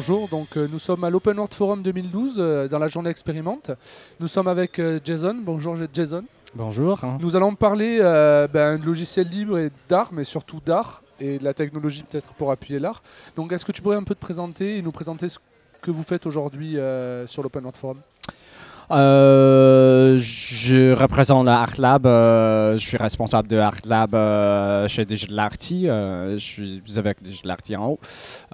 bonjour. Donc, nous sommes à l'Open World Forum 2012 dans la journée expérimente. Nous sommes avec Jason. Bonjour Jason. Bonjour. Nous allons parler de logiciels libres et d'art, mais surtout d'art et de la technologie peut-être pour appuyer l'art. Donc est-ce que tu pourrais un peu te présenter et nous présenter ce que vous faites aujourd'hui sur l'Open World Forum? Je représente ArtLab, je suis responsable de ArtLab chez Digital Arty, je suis avec Digital Arty en haut.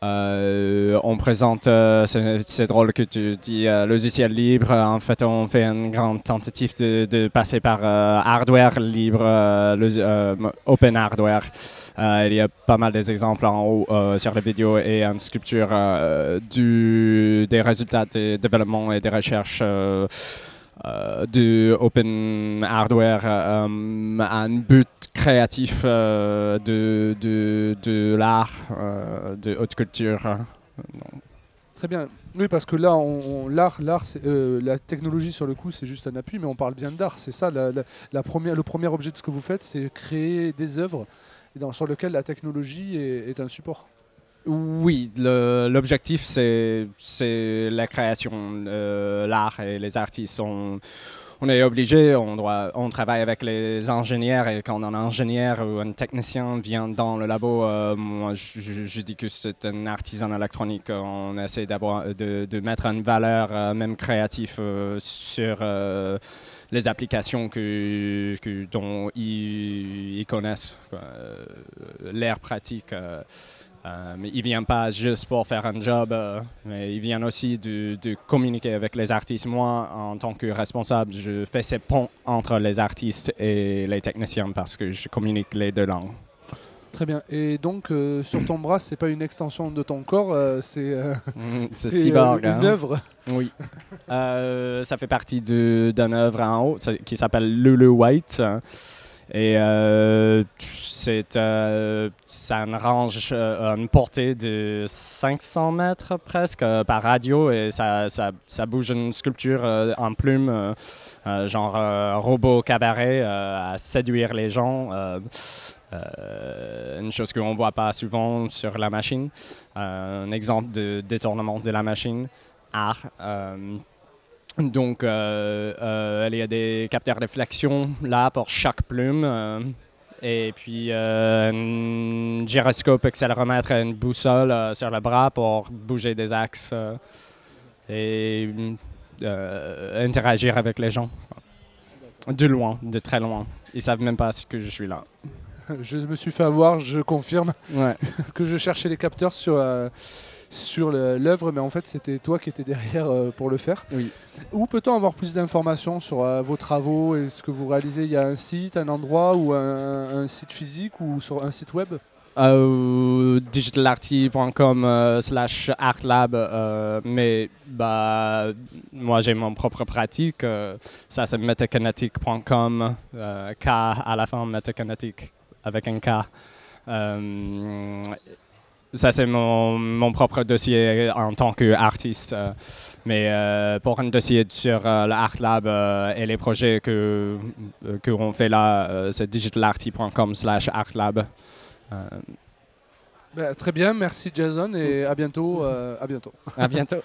On présente, c'est drôle que tu dis logiciel libre, en fait on fait une grande tentative de passer par hardware libre, open hardware. Il y a pas mal d'exemples en haut sur la vidéo et une sculpture des résultats de développement et de recherche de open hardware à un but créatif de l'art, de haute culture. Très bien. Oui, parce que là, la technologie sur le coup, c'est juste un appui, mais on parle bien d'art. C'est ça, le premier objet de ce que vous faites, c'est créer des œuvres sur lesquelles la technologie est un support. Oui, l'objectif, c'est la création, l'art et les artistes. On est obligé, on travaille avec les ingénieurs et quand un ingénieur ou un technicien vient dans le labo, moi je dis que c'est un artisan électronique. On essaie de mettre une valeur même créative sur les applications dont ils connaissent, l'air pratique. Mais ils ne viennent pas juste pour faire un job, mais ils viennent aussi de communiquer avec les artistes. Moi, en tant que responsable, je fais ces ponts entre les artistes et les techniciens parce que je communique les deux langues. Très bien. Et donc, sur ton bras, c'est pas une extension de ton corps, c'est cyborg, une œuvre. Oui. Ça fait partie d'une œuvre en haut qui s'appelle Lulu White. Et ça range une portée de 500 mètres presque par radio et ça bouge une sculpture en plume, genre robot cabaret à séduire les gens. Une chose qu'on ne voit pas souvent sur la machine. Un exemple de détournement de la machine. Art. Donc, il y a des capteurs de flexion là pour chaque plume. Et puis, un gyroscope, accéléromètre et une boussole sur le bras pour bouger des axes et interagir avec les gens. De loin, de très loin. Ils ne savent même pas que je suis là. Je me suis fait avoir, je confirme, ouais. que je cherchais les capteurs sur l'œuvre, mais en fait c'était toi qui étais derrière pour le faire. Oui. Où peut-on avoir plus d'informations sur vos travaux et ce que vous réalisez? Il y a un site, un endroit ou un site physique ou sur un site web? digitalarty.com/artlab, mais moi j'ai mon propre pratique, ça c'est metakinetic.com, K à la fin, Metakinetic avec un K. Ça, c'est mon propre dossier en tant qu'artiste. Mais pour un dossier sur l'ArtLab et les projets qu'on fait là, c'est digitalarty.com/artlab. Très bien, merci Jason et à bientôt. À bientôt.